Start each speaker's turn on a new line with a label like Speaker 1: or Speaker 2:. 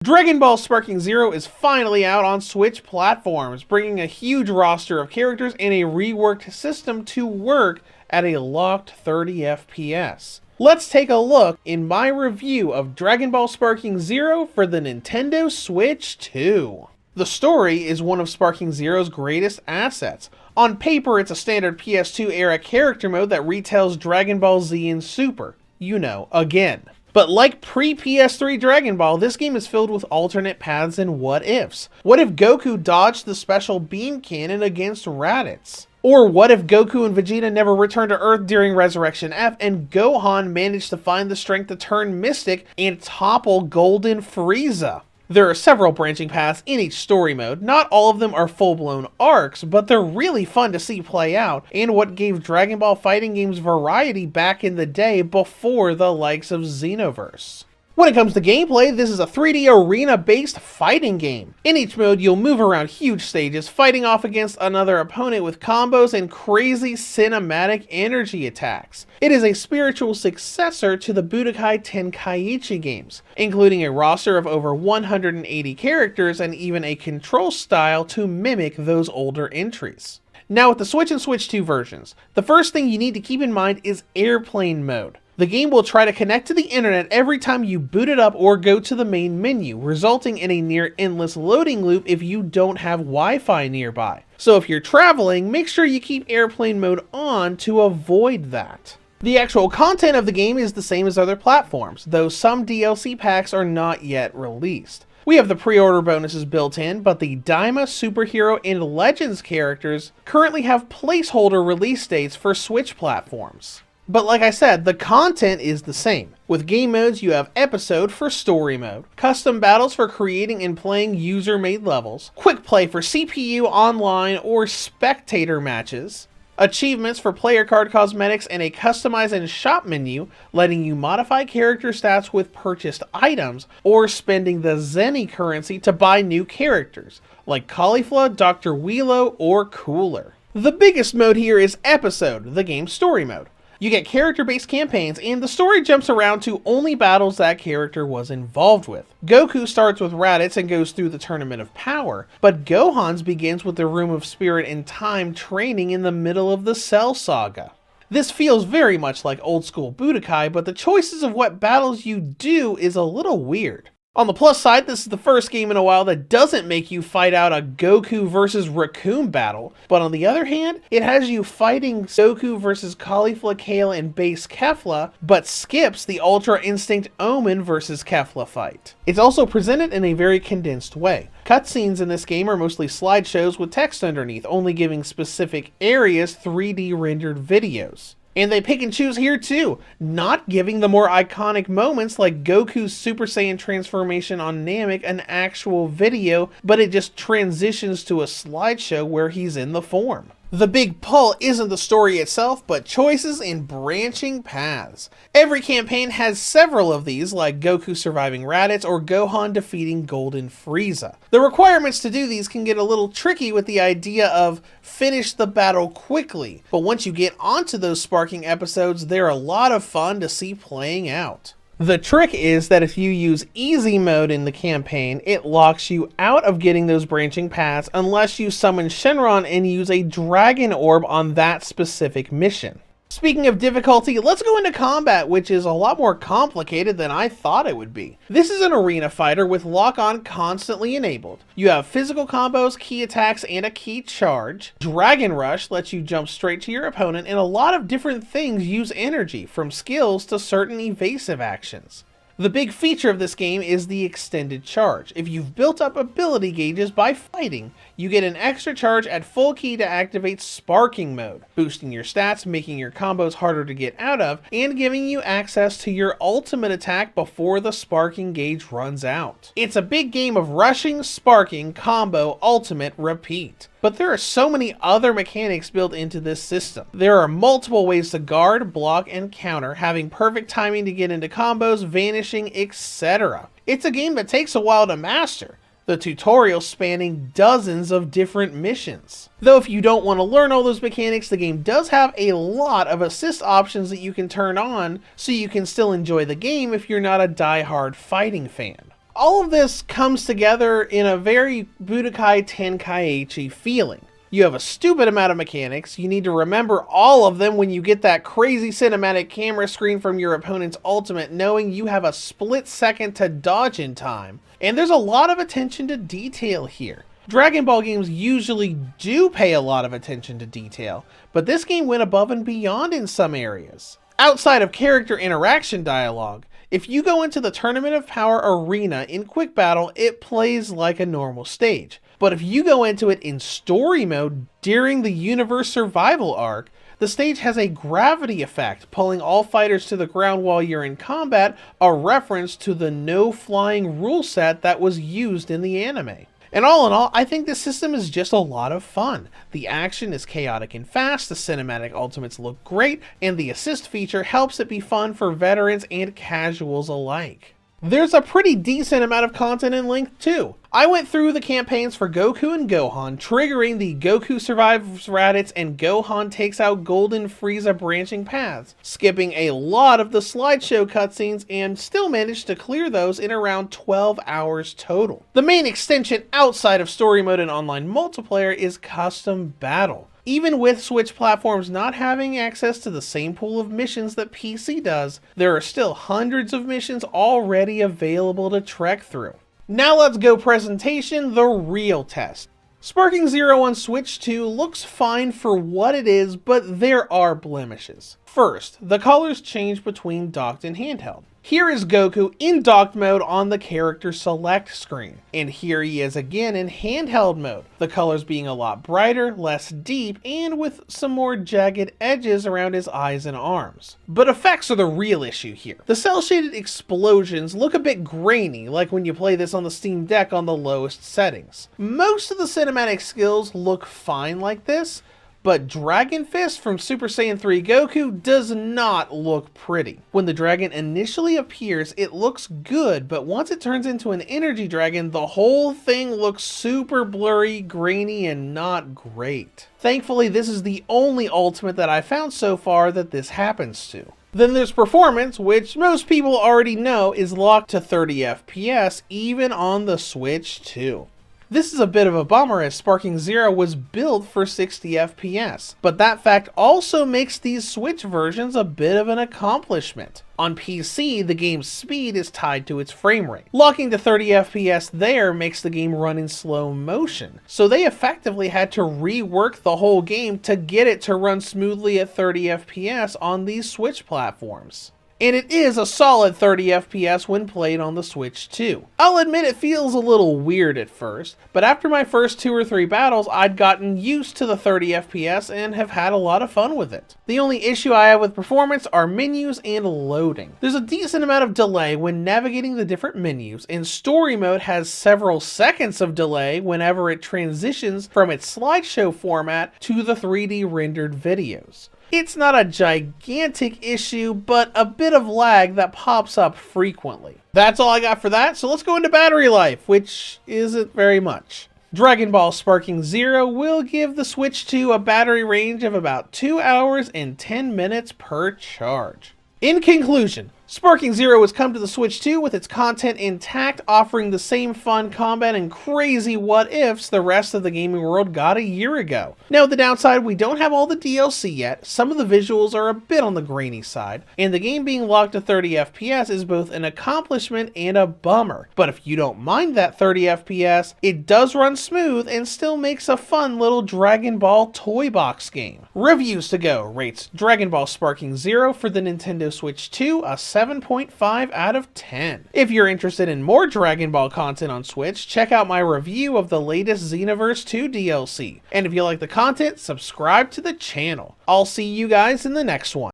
Speaker 1: Dragon Ball Sparking Zero is finally out on Switch platforms, bringing a huge roster of characters and a reworked system to work at a locked 30 FPS. Let's take a look in my review of Dragon Ball Sparking Zero for the Nintendo Switch 2. The story is one of Sparking Zero's greatest assets. On paper, it's a standard PS2 era character mode that retells Dragon Ball Z and Super. You know, again. But like pre-PS3 Dragon Ball, this game is filled with alternate paths and what-ifs. What if Goku dodged the special beam cannon against Raditz? Or what if Goku and Vegeta never returned to Earth during Resurrection F and Gohan managed to find the strength to turn Mystic and topple Golden Frieza? There are several branching paths in each story mode. Not all of them are full-blown arcs, but they're really fun to see play out, and what gave Dragon Ball fighting games variety back in the day before the likes of Xenoverse. When it comes to gameplay, this is a 3D arena-based fighting game. In each mode, you'll move around huge stages, fighting off against another opponent with combos and crazy cinematic energy attacks. It is a spiritual successor to the Budokai Tenkaichi games, including a roster of over 180 characters and even a control style to mimic those older entries. Now with the Switch and Switch 2 versions, the first thing you need to keep in mind is airplane mode. The game will try to connect to the internet every time you boot it up or go to the main menu, resulting in a near endless loading loop if you don't have Wi-Fi nearby. So if you're traveling, make sure you keep airplane mode on to avoid that. The actual content of the game is the same as other platforms, though some DLC packs are not yet released. We have the pre-order bonuses built in, but the Daima, Superhero, and Legends characters currently have placeholder release dates for Switch platforms. But like I said, the content is the same. With game modes, you have Episode for story mode, custom battles for creating and playing user-made levels, quick play for CPU, online, or spectator matches, achievements for player card cosmetics, and a customize and shop menu, letting you modify character stats with purchased items, or spending the Zenny currency to buy new characters, like Caulifla, Dr. Wheelo, or Cooler. The biggest mode here is Episode, the game's story mode. You get character-based campaigns, and the story jumps around to only battles that character was involved with. Goku starts with Raditz and goes through the Tournament of Power, but Gohan's begins with the Room of Spirit and Time training in the middle of the Cell Saga. This feels very much like old-school Budokai, but the choices of what battles you do is a little weird. On the plus side, this is the first game in a while that doesn't make you fight out a Goku versus Raccoon battle, but on the other hand, it has you fighting Goku versus Caulifla, Kale, and Base Kefla, but skips the Ultra Instinct Omen versus Kefla fight. It's also presented in a very condensed way. Cutscenes in this game are mostly slideshows with text underneath, only giving specific areas 3D rendered videos. And they pick and choose here too, not giving the more iconic moments like Goku's Super Saiyan transformation on Namek an actual video, but it just transitions to a slideshow where he's in the form. The big pull isn't the story itself, but choices and branching paths. Every campaign has several of these, like Goku surviving Raditz or Gohan defeating Golden Frieza. The requirements to do these can get a little tricky with the idea of finish the battle quickly, but once you get onto those sparking episodes, they're a lot of fun to see playing out. The trick is that if you use easy mode in the campaign, it locks you out of getting those branching paths unless you summon Shenron and use a Dragon Orb on that specific mission. Speaking of difficulty, let's go into combat, which is a lot more complicated than I thought it would be. This is an arena fighter with lock-on constantly enabled. You have physical combos, key attacks, and a key charge. Dragon Rush lets you jump straight to your opponent, and a lot of different things use energy, from skills to certain evasive actions. The big feature of this game is the extended charge. If you've built up ability gauges by fighting, you get an extra charge at full key to activate sparking mode, boosting your stats, making your combos harder to get out of, and giving you access to your ultimate attack before the sparking gauge runs out. It's a big game of rushing, sparking, combo, ultimate, repeat. But there are so many other mechanics built into this system. There are multiple ways to guard, block, and counter, having perfect timing to get into combos, vanishing, etc. It's a game that takes a while to master, the tutorial spanning dozens of different missions. Though if you don't want to learn all those mechanics, the game does have a lot of assist options that you can turn on, so you can still enjoy the game if you're not a die-hard fighting fan. All of this comes together in a very Budokai Tenkaichi feeling. You have a stupid amount of mechanics, you need to remember all of them when you get that crazy cinematic camera screen from your opponent's ultimate, knowing you have a split second to dodge in time. And there's a lot of attention to detail here. Dragon Ball games usually do pay a lot of attention to detail, but this game went above and beyond in some areas. Outside of character interaction dialogue, if you go into the Tournament of Power arena in quick battle, it plays like a normal stage. But if you go into it in story mode during the Universe Survival arc, the stage has a gravity effect, pulling all fighters to the ground while you're in combat, a reference to the no flying rule set that was used in the anime. And all in all, I think this system is just a lot of fun. The action is chaotic and fast, the cinematic ultimates look great, and the assist feature helps it be fun for veterans and casuals alike. There's a pretty decent amount of content in length too. I went through the campaigns for Goku and Gohan, triggering the Goku survives Raditz and Gohan takes out Golden Frieza branching paths, skipping a lot of the slideshow cutscenes and still managed to clear those in around 12 hours total. The main extension outside of story mode and online multiplayer is Custom Battle. Even with Switch platforms not having access to the same pool of missions that PC does, there are still hundreds of missions already available to trek through. Now let's go presentation, the real test. Sparking Zero on Switch 2 looks fine for what it is, but there are blemishes. First, the colors change between docked and handheld. Here is Goku in docked mode on the character select screen, and here he is again in handheld mode, the colors being a lot brighter, less deep, and with some more jagged edges around his eyes and arms. But effects are the real issue here. The cel-shaded explosions look a bit grainy, like when you play this on the Steam Deck on the lowest settings. Most of the cinematic skills look fine like this, but Dragon Fist from Super Saiyan 3 Goku does not look pretty. When the dragon initially appears, it looks good, but once it turns into an energy dragon, the whole thing looks super blurry, grainy, and not great. Thankfully, this is the only ultimate that I found so far that this happens to. Then there's performance, which most people already know is locked to 30 FPS, even on the Switch 2. This is a bit of a bummer as Sparking Zero was built for 60 FPS, but that fact also makes these Switch versions a bit of an accomplishment. On PC, the game's speed is tied to its frame rate. Locking to 30 FPS there makes the game run in slow motion, so they effectively had to rework the whole game to get it to run smoothly at 30 FPS on these Switch platforms. And it is a solid 30 FPS when played on the Switch 2. I'll admit it feels a little weird at first, but after my first 2 or 3 battles, I'd gotten used to the 30 FPS and have had a lot of fun with it. The only issue I have with performance are menus and loading. There's a decent amount of delay when navigating the different menus, and story mode has several seconds of delay whenever it transitions from its slideshow format to the 3D rendered videos. It's not a gigantic issue, but a bit of lag that pops up frequently. That's all I got for that, so let's go into battery life, which isn't very much. Dragon Ball Sparking Zero will give the Switch 2 a battery range of about 2 hours and 10 minutes per charge. In conclusion, Sparking Zero has come to the Switch 2 with its content intact, offering the same fun combat and crazy what-ifs the rest of the gaming world got a year ago. Now, the downside, we don't have all the DLC yet, some of the visuals are a bit on the grainy side, and the game being locked to 30 FPS is both an accomplishment and a bummer. But if you don't mind that 30 FPS, it does run smooth and still makes a fun little Dragon Ball toy box game. Reviews to go rates Dragon Ball Sparking Zero for the Nintendo Switch 2 a 7.5 out of 10. If you're interested in more Dragon Ball content on Switch, check out my review of the latest Xenoverse 2 DLC. And if you like the content, subscribe to the channel. I'll see you guys in the next one.